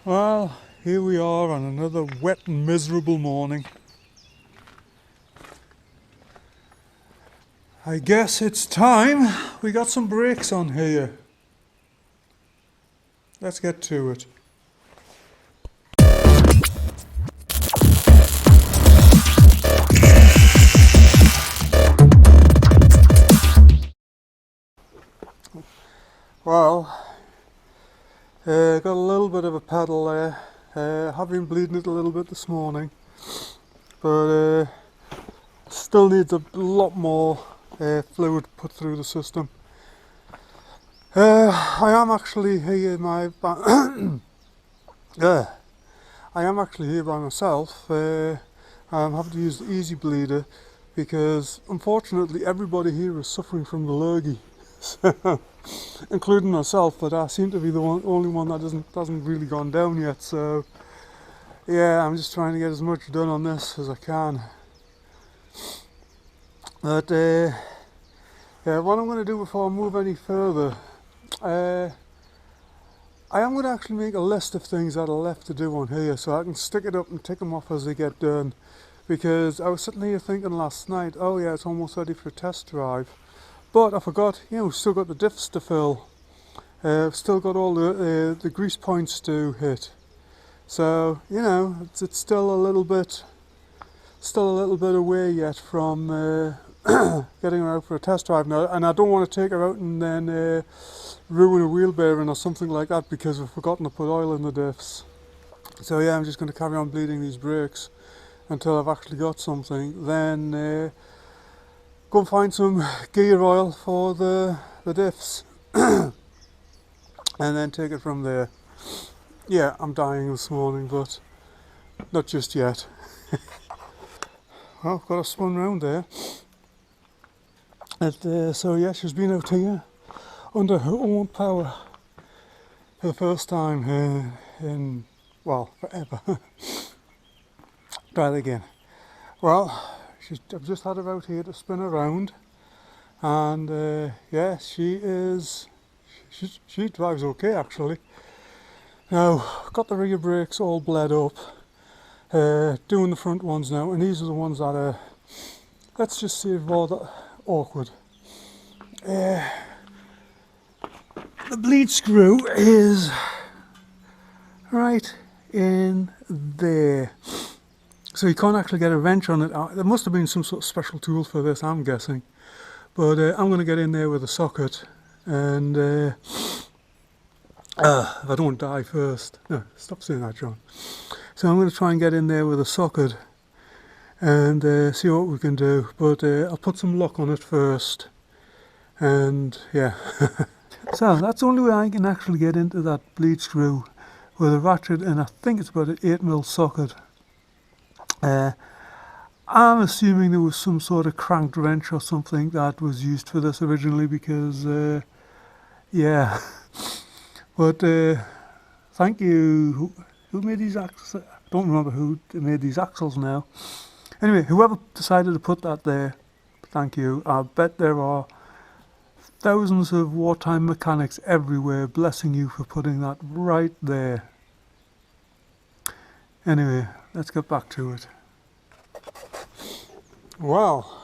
Well, here we are on another wet and miserable morning. I guess it's time we got some brakes on here. Let's get to it. Well, got a little bit of a pedal there. Have been bleeding it a little bit this morning, but still needs a lot more fluid put through the system. I am actually here I am actually here by myself. I'm having to use the easy bleeder because unfortunately everybody here is suffering from the lurgy, including myself. But I seem to be the only one that hasn't really gone down yet. So yeah, I'm just trying to get as much done on this as I can. But yeah, what I'm going to do before I move any further, I am going to actually make a list of things that are left to do on here so I can stick it up and tick them off as they get done. Because I was sitting here thinking last night, oh yeah, it's almost ready for a test drive. But I forgot, we've still got the diffs to fill. We've still got all the grease points to hit. So, it's still a little bit away yet from getting her out for a test drive now. And I don't want to take her out and then ruin a wheel bearing or something like that because I've forgotten to put oil in the diffs. So yeah, I'm just going to carry on bleeding these brakes until I've actually got something. Then go and find some gear oil for the diffs and then take it from there. Yeah, I'm dying this morning, but not just yet. Well, I've got a spun round there. And, so yeah, she's been out here under her own power for the first time in well, forever. Try that again. Well, I've just had her out here to spin around, and yeah, she drives okay actually. Now, got the rear brakes all bled up, doing the front ones now, and these are the ones that are, let's just say, rather awkward. The bleed screw is right in there, so you can't actually get a wrench on it. There must have been some sort of special tool for this, I'm guessing, but I'm going to get in there with a socket, and if I don't die first. No, stop saying that, John. So I'm going to try and get in there with a socket and see what we can do, but I'll put some lock on it first, and yeah. So that's the only way I can actually get into that bleed screw, with a ratchet, and I think it's about an 8mm socket. I'm assuming there was some sort of cranked wrench or something that was used for this originally, because yeah. But thank you. Who made these axles? I don't remember who made these axles now. Anyway, whoever decided to put that there, thank you. I bet there are thousands of wartime mechanics everywhere blessing you for putting that right there. Anyway, let's get back to it. Well,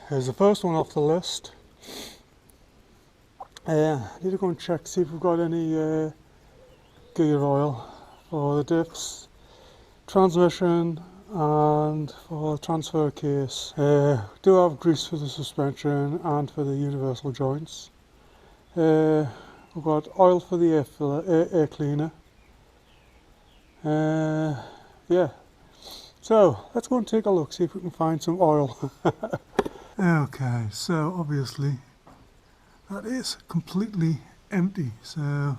here's the first one off the list. I need to go and check, see if we've got any gear oil for the diffs, transmission, and for the transfer case. Do have grease for the suspension and for the universal joints. We've got oil for the air cleaner. Yeah, so let's go and take a look, see if we can find some oil. Okay, so obviously that is completely empty, so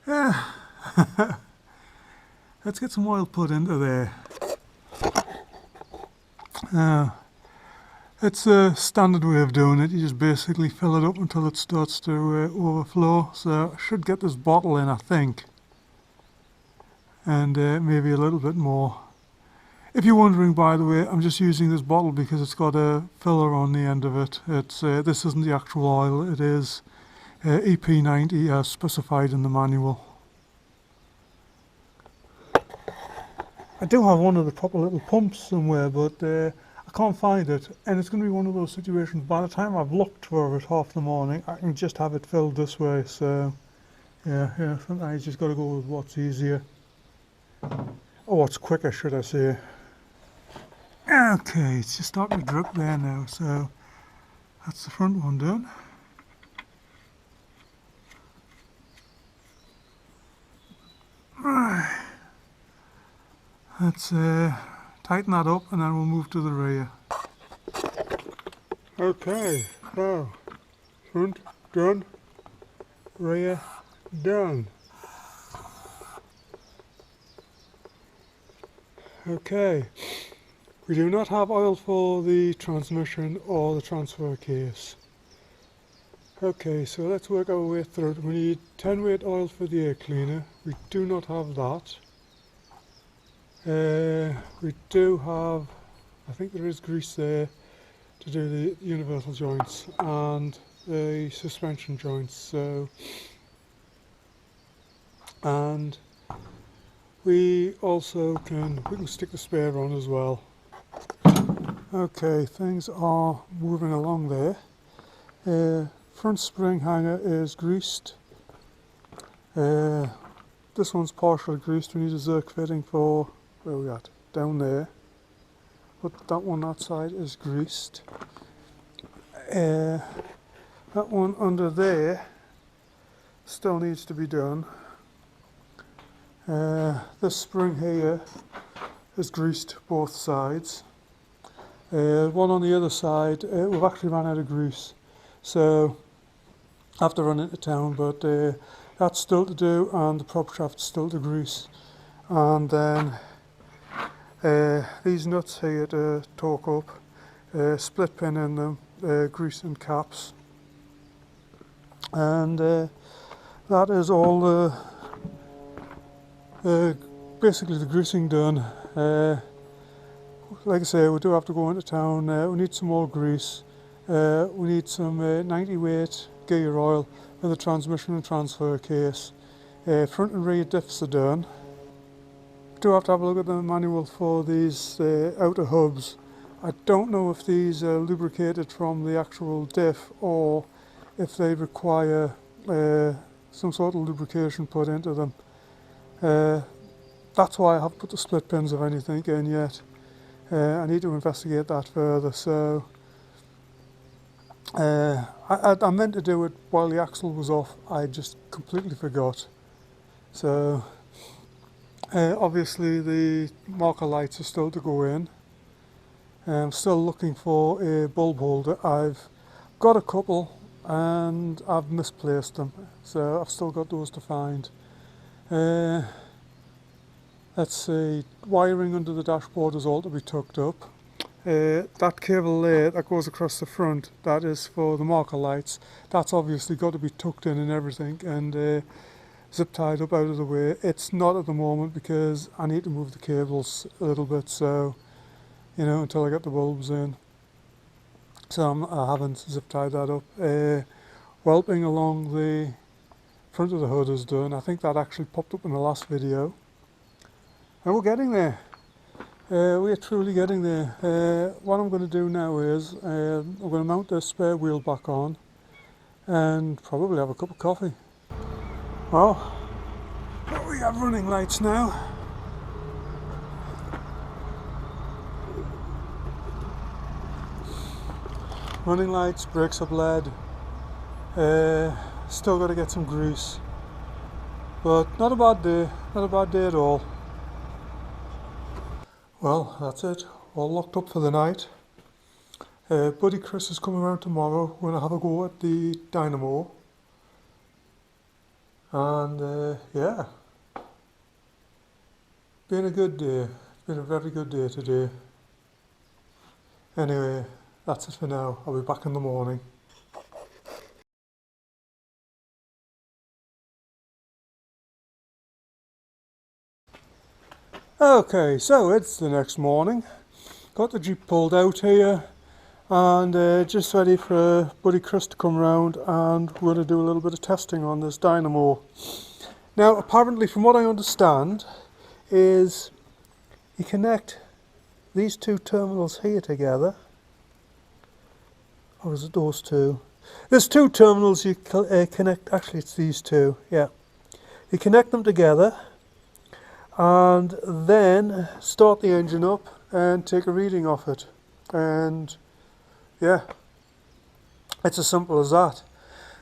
yeah. Let's get some oil put into there. Now, it's a standard way of doing it. You just basically fill it up until it starts to overflow. So I should get this bottle in, I think, and maybe a little bit more. If you're wondering, by the way, I'm just using this bottle because it's got a filler on the end of it. It's this isn't the actual oil, it is EP90 as specified in the manual. I do have one of the proper little pumps somewhere, but I can't find it, and it's going to be one of those situations, by the time I've looked for it half the morning, I can just have it filled this way, so yeah, sometimes you just got to go with what's easier, or what's quicker, should I say. Okay, it's just starting to drip there now, so that's the front one done. Right. Let's tighten that up and then we'll move to the rear. Okay, so front done, rear done. Okay, we do not have oil for the transmission or the transfer case. Okay, so let's work our way through it. We need 10 weight oil for the air cleaner. We do not have that. We do have, I think there is grease there to do the universal joints and the suspension joints. So, and we also can stick the spare on as well. Okay, things are moving along there. Front spring hanger is greased. This one's partially greased. We need a Zerk fitting for, where are we at? Down there. But that one outside is greased. That one under there still needs to be done. This spring here is greased both sides. One on the other side, we've actually run out of grease, so I have to run into town, but that's still to do, and the prop shaft's still to grease. And then these nuts here to torque up, split pin in them, grease and caps, and that is all basically the greasing done. Like I say, we do have to go into town. We need some more grease. We need some 90 weight gear oil for the transmission and transfer case. Front and rear diffs are done. We do have to have a look at the manual for these outer hubs. I don't know if these are lubricated from the actual diff or if they require some sort of lubrication put into them. That's why I haven't put the split pins of anything in yet. I need to investigate that further. So I meant to do it while the axle was off. I just completely forgot. So obviously the marker lights are still to go in. I'm still looking for a bulb holder. I've got a couple and I've misplaced them, so I've still got those to find. Let's see, wiring under the dashboard is all to be tucked up. That cable there that goes across the front, that is for the marker lights. That's obviously got to be tucked in and everything, and zip tied up out of the way. It's not at the moment because I need to move the cables a little bit, so you know, until I get the bulbs in. So I haven't zip tied that up. Whelping along the front of the hood is done. I think that actually popped up in the last video. And we're getting there. We are truly getting there. What I'm going to do now is I'm going to mount the spare wheel back on and probably have a cup of coffee. Well, we have running lights now. Running lights, brakes are bled. Still got to get some grease. But not a bad day, not a bad day at all. Well, that's it. All locked up for the night. Buddy Chris is coming around tomorrow. We're going to have a go at the dynamo. And yeah, been a good day. Been a very good day today. Anyway, that's it for now. I'll be back in the morning. Okay, so it's the next morning. Got the Jeep pulled out here and just ready for Buddy Chris to come round, and we're going to do a little bit of testing on this dynamo. Now apparently, from what I understand, is you connect these two terminals here together, or is it those two? There's two terminals you connect, actually it's these two, yeah. You connect them together and then start the engine up and take a reading off it, and yeah, it's as simple as that.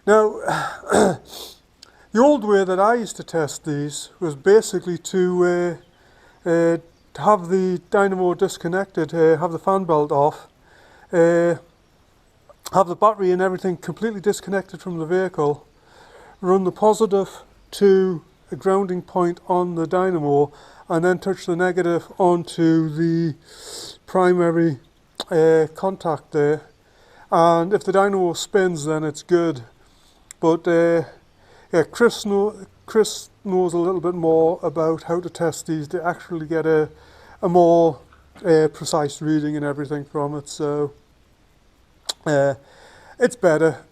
Now the old way that I used to test these was basically to have the dynamo disconnected, have the fan belt off, have the battery and everything completely disconnected from the vehicle, run the positive to a grounding point on the dynamo, and then touch the negative onto the primary contact there. And if the dynamo spins, then it's good. But yeah, Chris knows a little bit more about how to test these to actually get a more precise reading and everything from it. So it's better.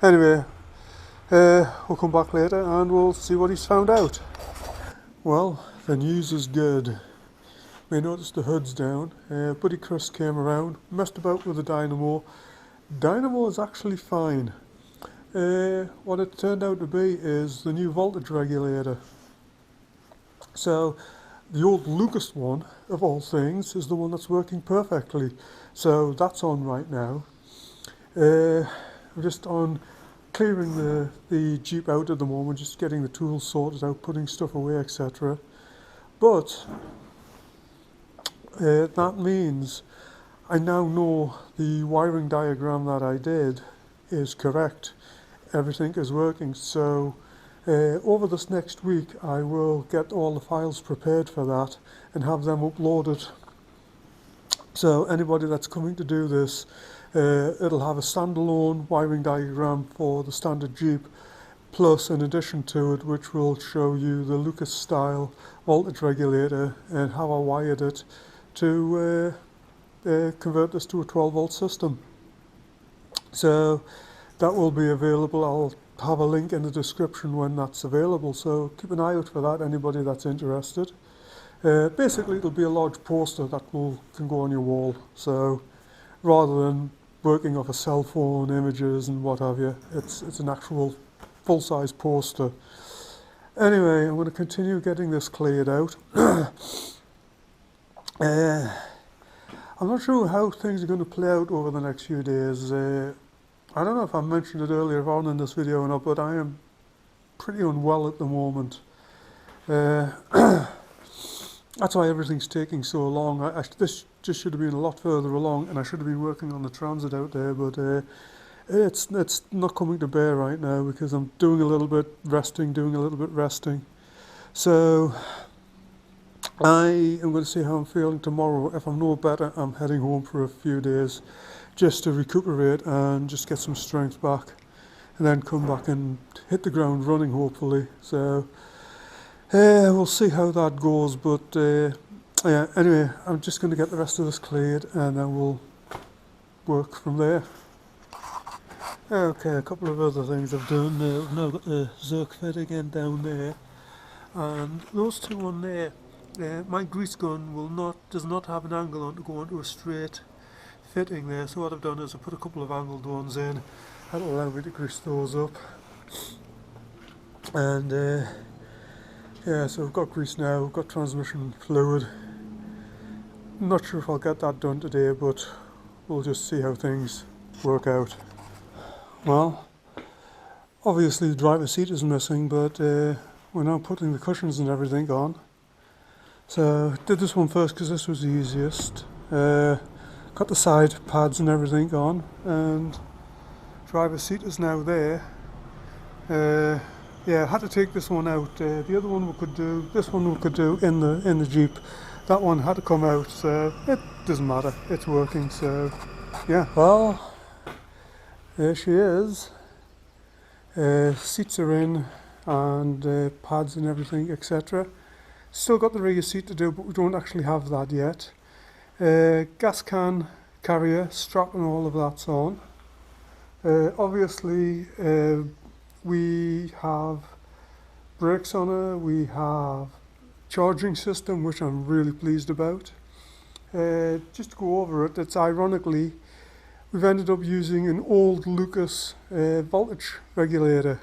Anyway, we'll come back later and we'll see what he's found out. Well, the news is good. You may notice the hood's down. Buddy Chris came around, messed about with the dynamo. Dynamo is actually fine. What it turned out to be is the new voltage regulator. So the old Lucas one, of all things, is the one that's working perfectly. So that's on right now. We're just on clearing the Jeep out at the moment, just getting the tools sorted out, putting stuff away, etc. But that means I now know the wiring diagram that I did is correct. Everything is working. So over this next week I will get all the files prepared for that and have them uploaded. So anybody that's coming to do this, it'll have a standalone wiring diagram for the standard Jeep, plus in addition to it, which will show you the Lucas style voltage regulator and how I wired it to convert this to a 12 volt system. So that will be available. I'll have a link in the description when that's available, so keep an eye out for that, anybody that's interested. Basically it'll be a large poster that can go on your wall, so rather than working off a cell phone images and what have you, it's an actual full-size poster. Anyway, I'm going to continue getting this cleared out. I'm not sure how things are going to play out over the next few days. I don't know if I mentioned it earlier on in this video or not, but I am pretty unwell at the moment. That's why everything's taking so long. This just should have been a lot further along, and I should have been working on the transit out there, but it's not coming to bear right now because I'm doing a little bit resting, So I am going to see how I'm feeling tomorrow. If I'm no better, I'm heading home for a few days just to recuperate and just get some strength back, and then come back and hit the ground running, hopefully. So we'll see how that goes, but yeah, anyway, I'm just going to get the rest of this cleared and then we'll work from there. Okay, a couple of other things I've done. I've now got the Zerk fit again down there, and those two on there, my grease gun does not have an angle on to go into a straight fitting there, so what I've done is I put a couple of angled ones in. That'll allow me to grease those up, and yeah, so we've got grease now, we've got transmission fluid. I'm not sure if I'll get that done today, but we'll just see how things work out. Well, obviously the driver's seat is missing, but we're now putting the cushions and everything on. So did this one first because this was the easiest. Got the side pads and everything on, and driver's seat is now there. Yeah, I had to take this one out. The other one we could do, this one we could do in the Jeep. That one had to come out, so it doesn't matter. It's working, so yeah. Well, there she is. Seats are in, and pads and everything, etc. Still got the rear seat to do, but we don't actually have that yet. Gas can carrier, strap and all of that's on. Obviously, we have brakes on her, we have charging system, which I'm really pleased about. Just to go over it, it's ironically, we've ended up using an old Lucas voltage regulator.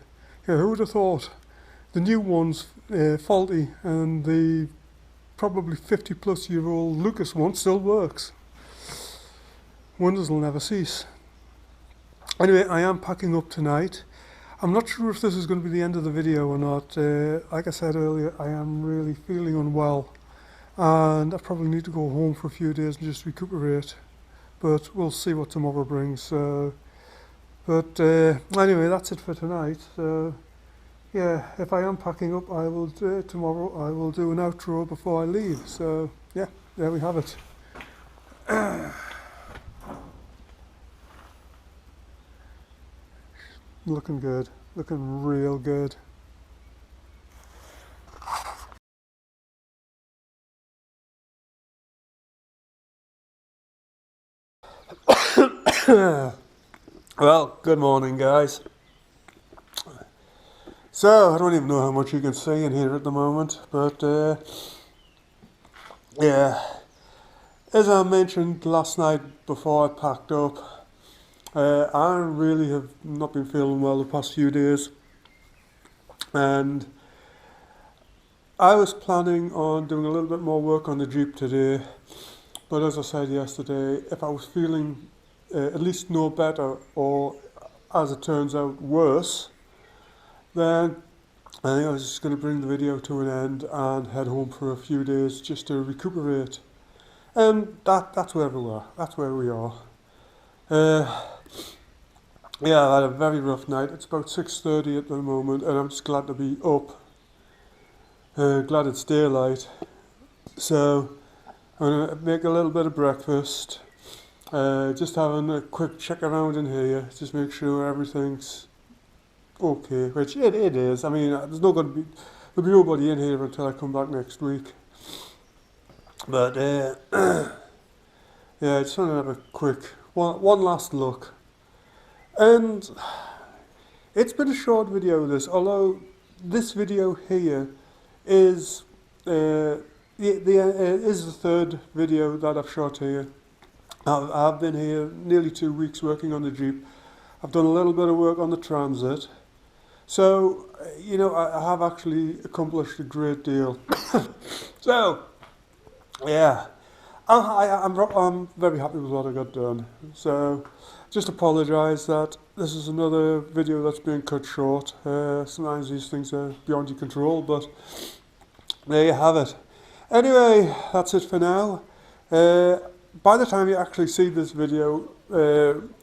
Yeah, who would have thought? The new one's faulty, and the probably 50-plus-year-old Lucas one still works. Wonders will never cease. Anyway, I am packing up tonight. I'm not sure if this is going to be the end of the video or not. Like I said earlier, I am really feeling unwell, and I probably need to go home for a few days and just recuperate. But we'll see what tomorrow brings. But anyway, that's it for tonight. So yeah, if I am packing up, I will do it tomorrow. I will do an outro before I leave. So yeah, there we have it. Looking good, looking real good. Well, good morning, guys. So, I don't even know how much you can see in here at the moment, but yeah, as I mentioned last night before I packed up, I really have not been feeling well the past few days, and I was planning on doing a little bit more work on the Jeep today, but as I said yesterday, if I was feeling at least no better, or as it turns out worse, then I think I was just going to bring the video to an end and head home for a few days just to recuperate. And that's where we are. That's where we are. Yeah, I had a very rough night. It's about 6:30 at the moment, and I'm just glad to be up. Glad it's daylight. So I'm going to make a little bit of breakfast. Just having a quick check around in here, just make sure everything's okay, which it is. I mean, there'll be nobody in here until I come back next week. But yeah, I just want to have a quick one last look. And it's been a short video, this, although this video here is is the third video that I've shot here. I've been here nearly 2 weeks working on the Jeep. I've done a little bit of work on the Transit. So, you know, I have actually accomplished a great deal. So, yeah, I'm very happy with what I got done. So, just apologise that this is another video that's being cut short. Sometimes these things are beyond your control, but there you have it. Anyway, that's it for now. By the time you actually see this video,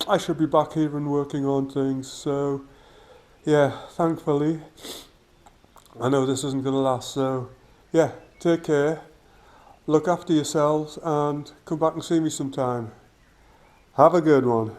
I should be back here and working on things. So, yeah, thankfully, I know this isn't going to last. So, yeah, take care, look after yourselves, and come back and see me sometime. Have a good one.